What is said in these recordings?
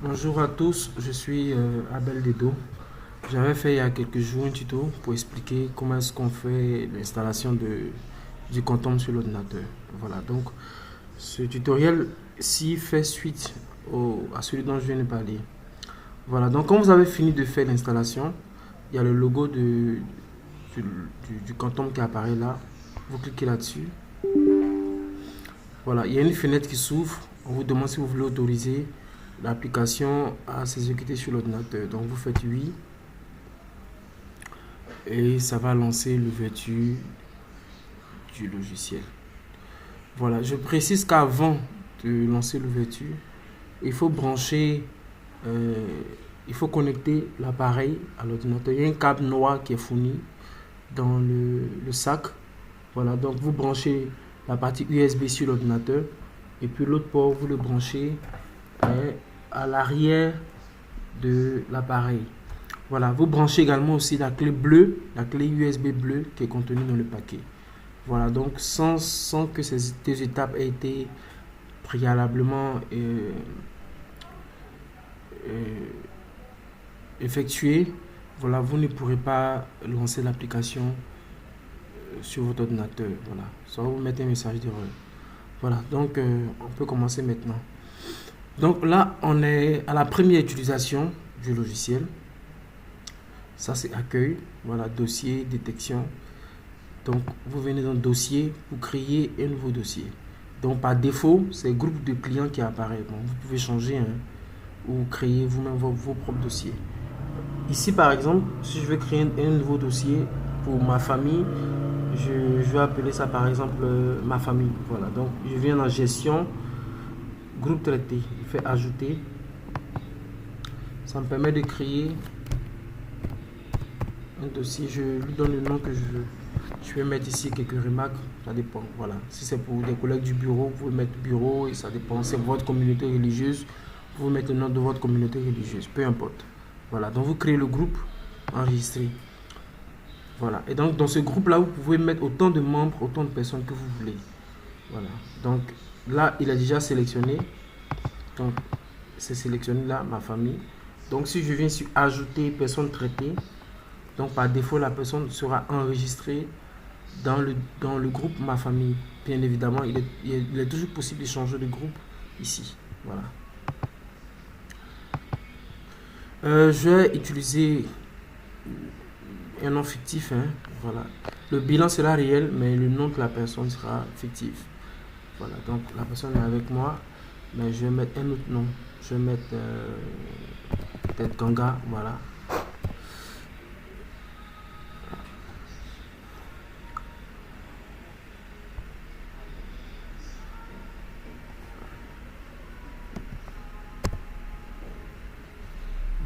Bonjour à tous, je suis Abel Dedo. J'avais fait il y a quelques jours un tuto pour expliquer comment est-ce qu'on fait l'installation du Quantum sur l'ordinateur. Voilà, donc ce tutoriel-ci fait suite à celui dont je viens de parler. Voilà, donc quand vous avez fini de faire l'installation, il y a le logo du Quantum qui apparaît là. Vous cliquez là-dessus. Voilà, il y a une fenêtre qui s'ouvre. On vous demande si vous voulez autoriser l'application à s'exécuter sur l'ordinateur. Donc vous faites oui et ça va lancer l'ouverture du logiciel. Voilà, je précise qu'avant de lancer l'ouverture, il faut brancher, euh, il faut connecter l'appareil à l'ordinateur. Il y a un câble noir qui est fourni dans le sac. Voilà, donc vous branchez la partie USB sur l'ordinateur et puis l'autre port, vous le branchez à l'arrière de l'appareil. Voilà, vous branchez également aussi la clé bleue, la clé USB bleue qui est contenue dans le paquet. Voilà, donc sans que ces deux étapes aient été préalablement euh, effectuées, voilà, vous ne pourrez pas lancer l'application sur votre ordinateur. Voilà, ça va vous mettre un message d'erreur. Voilà, donc on peut commencer maintenant. Donc là, on est à la première utilisation du logiciel. Ça, c'est accueil. Voilà, dossier, détection. Donc, vous venez dans dossier, vous créez un nouveau dossier. Donc, par défaut, c'est groupe de clients qui apparaît. Bon, vous pouvez changer ou créer vous-même vos propres dossiers. Ici, par exemple, si je veux créer un nouveau dossier pour ma famille, je vais appeler ça par exemple ma famille. Voilà, donc je viens dans gestion, groupe traité, je fais ajouter. Ça me permet de créer un dossier, je lui donne le nom que je veux. Je vais mettre ici quelques remarques, ça dépend. Voilà, si c'est pour des collègues du bureau, vous pouvez mettre bureau et ça dépend. C'est votre communauté religieuse, vous pouvez mettre le nom de votre communauté religieuse, peu importe. Voilà, donc vous créez le groupe, enregistrer. Voilà, et donc dans ce groupe-là, vous pouvez mettre autant de membres, autant de personnes que vous voulez. Voilà, donc là, il a déjà sélectionné. Donc, c'est sélectionné là, ma famille. Donc, si je viens sur ajouter personne traitée, donc par défaut, la personne sera enregistrée dans le groupe Ma Famille. Bien évidemment, il est toujours possible de changer de groupe ici. Voilà. Je vais utiliser un nom fictif. Hein, voilà. Le bilan sera réel, mais le nom de la personne sera fictif. Voilà. Donc, la personne est avec moi, mais je vais mettre un autre nom. Je vais mettre peut-être Ganga. Voilà.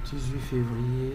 18 février.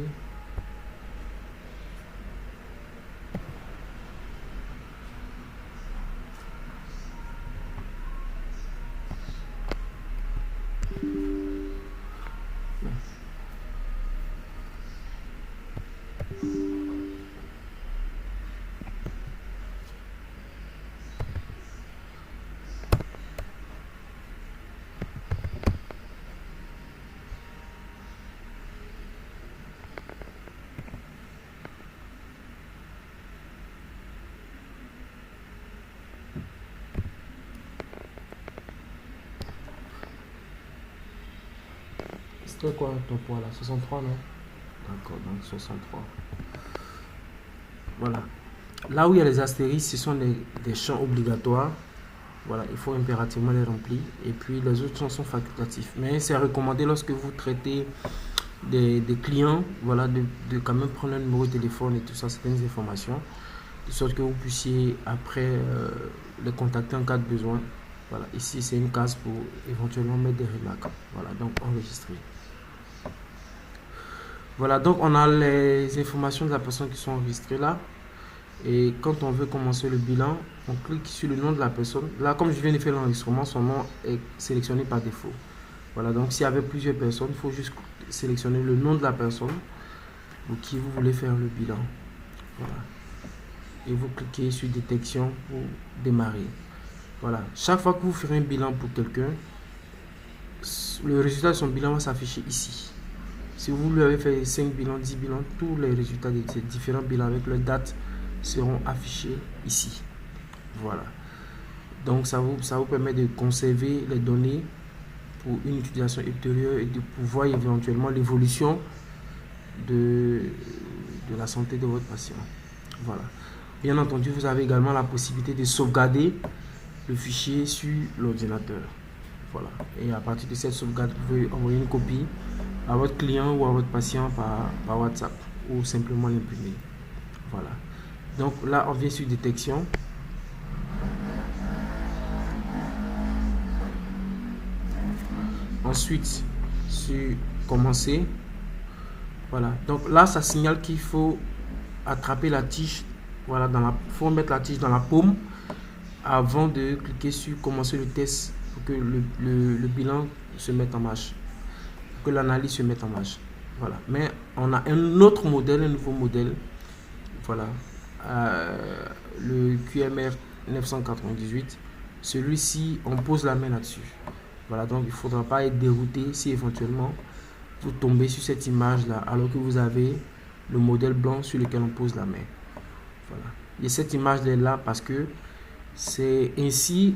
C'était quoi ton poids là? 63, non? D'accord, donc 63. Voilà. Là où il y a les astérisques, ce sont des champs obligatoires. Voilà, il faut impérativement les remplir. Et puis les autres champs sont facultatifs. Mais c'est recommandé lorsque vous traitez des clients, voilà, de quand même prendre un numéro de téléphone et tout ça, certaines informations, de sorte que vous puissiez après les contacter en cas de besoin. Voilà, ici c'est une case pour éventuellement mettre des remarques. Voilà, donc enregistrer. Voilà, donc on a les informations de la personne qui sont enregistrées là. Et quand on veut commencer le bilan, on clique sur le nom de la personne. Là, comme je viens de faire l'enregistrement, son nom est sélectionné par défaut. Voilà, donc s'il y avait plusieurs personnes, il faut juste sélectionner le nom de la personne pour qui vous voulez faire le bilan. Voilà. Et vous cliquez sur détection pour démarrer. Voilà. Chaque fois que vous ferez un bilan pour quelqu'un, le résultat de son bilan va s'afficher ici. Si vous lui avez fait 5 bilans, 10 bilans, tous les résultats de ces différents bilans avec leurs dates seront affichés ici. Voilà. Donc ça vous permet de conserver les données pour une utilisation ultérieure et de pouvoir éventuellement l'évolution de la santé de votre patient. Voilà. Bien entendu, vous avez également la possibilité de sauvegarder le fichier sur l'ordinateur. Voilà. Et à partir de cette sauvegarde, vous pouvez envoyer une copie à votre client ou à votre patient par WhatsApp ou simplement l'imprimer. Voilà. Donc là, on vient sur détection. Ensuite, sur commencer. Voilà. Donc là, ça signale qu'il faut attraper la tige. Voilà, faut mettre la tige dans la paume avant de cliquer sur commencer le test pour que le bilan se mette en marche, pour que l'analyse se mette en marche. Voilà. Mais on a un autre modèle, un nouveau modèle. Voilà. Le QMR 998. Celui-ci, on pose la main là-dessus. Voilà, donc il ne faudra pas être dérouté si éventuellement vous tombez sur cette image-là alors que vous avez le modèle blanc sur lequel on pose la main. Voilà. Et cette image-là parce que c'est ainsi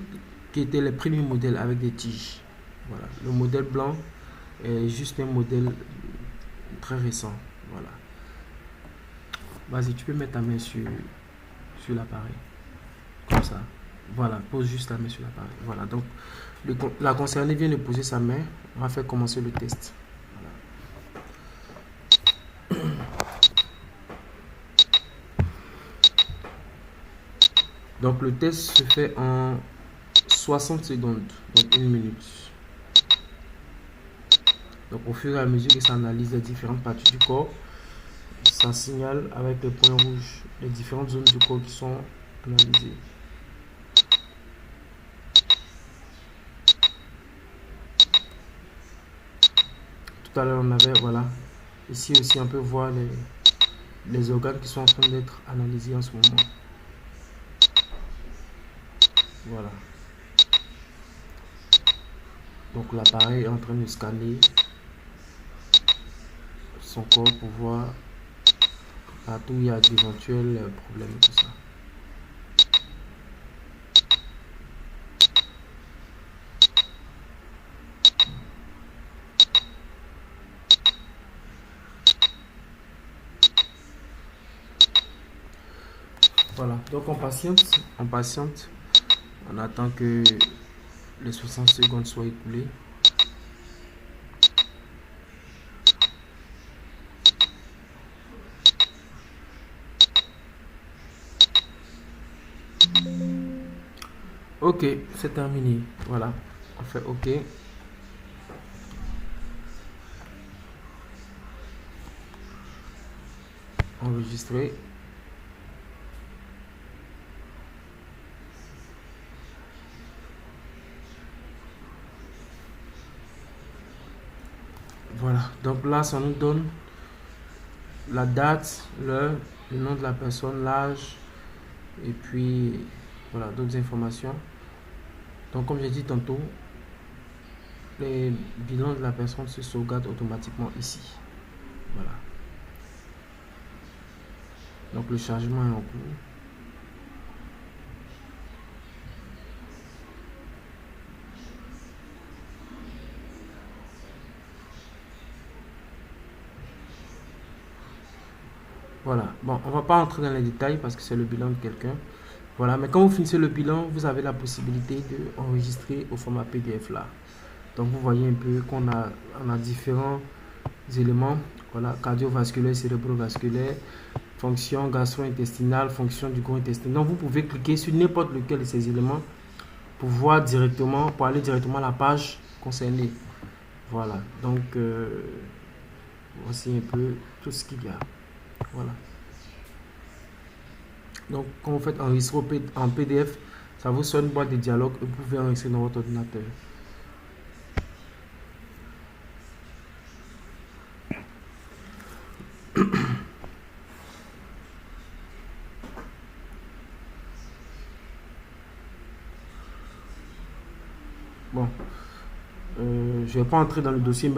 qu'étaient les premiers modèles avec des tiges. Voilà. Le modèle blanc est juste un modèle très récent. Voilà. Vas-y, tu peux mettre ta main sur l'appareil. Comme ça. Voilà, pose juste la main sur l'appareil. Voilà, donc la concernée vient de poser sa main. On va faire commencer le test. Voilà. Donc le test se fait en 60 secondes, donc 1 minute. Donc au fur et à mesure que ça analyse les différentes parties du corps, ça signale avec les points rouges les différentes zones du corps qui sont analysées. Tout à l'heure on avait, voilà, ici aussi on peut voir les organes qui sont en train d'être analysés en ce moment. Voilà. Donc l'appareil est en train de scanner son corps pour voir partout où il y a d'éventuels problèmes, tout ça. Voilà, donc on patiente, on attend que les 60 secondes soient écoulées. Ok, c'est terminé. Voilà, on fait OK. Enregistrer. Voilà, donc là, ça nous donne la date, l'heure, le nom de la personne, l'âge, et puis voilà, d'autres informations. Donc, comme j'ai dit tantôt, les bilans de la personne se sauvegardent automatiquement ici. Voilà. Donc, le chargement est en cours. Voilà, bon, on va pas entrer dans les détails parce que c'est le bilan de quelqu'un. Voilà, mais quand vous finissez le bilan, vous avez la possibilité d'enregistrer au format PDF là. Donc vous voyez un peu on a différents éléments. Voilà, cardiovasculaire, cérébrovasculaire, fonction gastro-intestinale, fonction du gros intestin. Donc vous pouvez cliquer sur n'importe lequel de ces éléments pour voir directement, pour aller directement à la page concernée. Voilà, donc voici un peu tout ce qu'il y a. Voilà. Donc, quand vous faites enregistrer en PDF, ça vous sort une boîte de dialogue et vous pouvez enregistrer dans votre ordinateur. Bon, je vais pas entrer dans le dossier,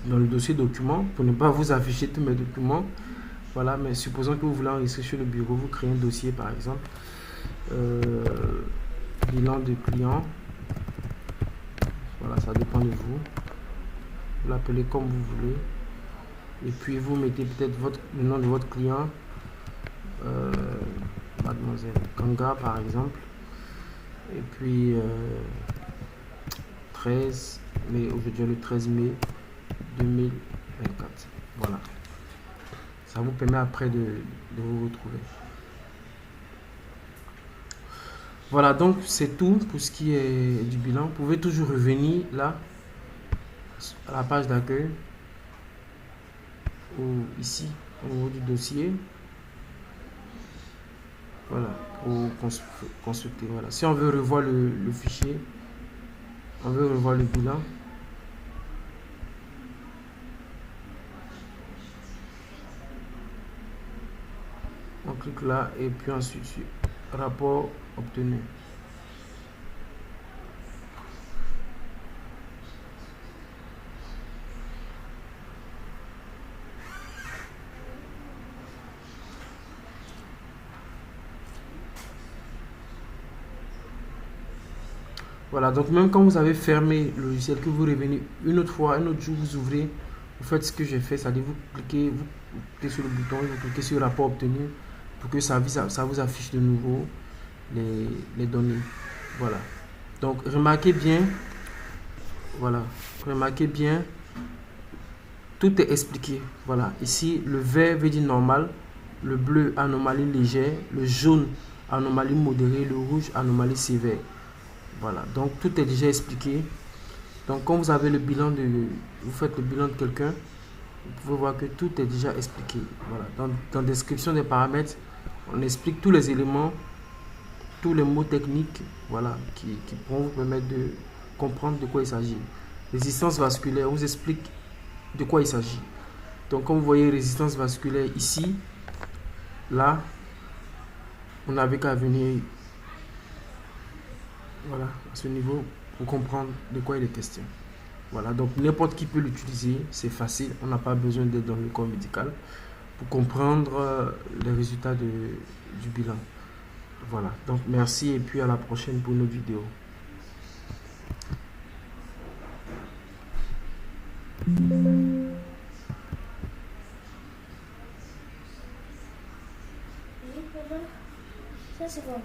dans le dossier documents pour ne pas vous afficher tous mes documents. Voilà, mais supposons que vous voulez enregistrer sur le bureau, vous créez un dossier par exemple, bilan de client. Voilà, ça dépend de vous. Vous l'appelez comme vous voulez. Et puis vous mettez peut-être le nom de votre client, mademoiselle Kanga par exemple. Et puis 13 mai, aujourd'hui le 13 mai 2024. Voilà. Ça vous permet après de vous retrouver. Voilà, donc c'est tout pour ce qui est du bilan. Vous pouvez toujours revenir là, à la page d'accueil, ou ici, au niveau du dossier. Voilà, pour consulter. Voilà. Si on veut revoir le fichier, on veut revoir le bilan. On clique là et puis ensuite sur rapport obtenu. Voilà, donc même quand vous avez fermé le logiciel, que vous revenez une autre fois, un autre jour, vous ouvrez, vous faites ce que j'ai fait, c'est-à-dire vous cliquez sur le bouton, vous cliquez sur rapport obtenu pour que ça vous affiche de nouveau les données. Voilà. Donc remarquez bien, voilà, remarquez bien, tout est expliqué. Voilà, ici le vert veut dire normal, le bleu anomalie légère, le jaune anomalie modérée, le rouge anomalie sévère. Voilà, donc tout est déjà expliqué. Donc quand vous avez le bilan vous faites le bilan de quelqu'un, vous pouvez voir que tout est déjà expliqué. Voilà, dans la description des paramètres, on explique tous les éléments, tous les mots techniques, voilà, qui pourront vous permettre de comprendre de quoi il s'agit. Résistance vasculaire, on vous explique de quoi il s'agit. Donc comme vous voyez résistance vasculaire ici, là, on n'avait qu'à venir, voilà, à ce niveau pour comprendre de quoi il est question. Voilà, donc n'importe qui peut l'utiliser, c'est facile, on n'a pas besoin d'être dans le corps médical pour comprendre les résultats du bilan. Voilà, donc merci et puis à la prochaine pour une autre vidéo. Ça c'est quoi?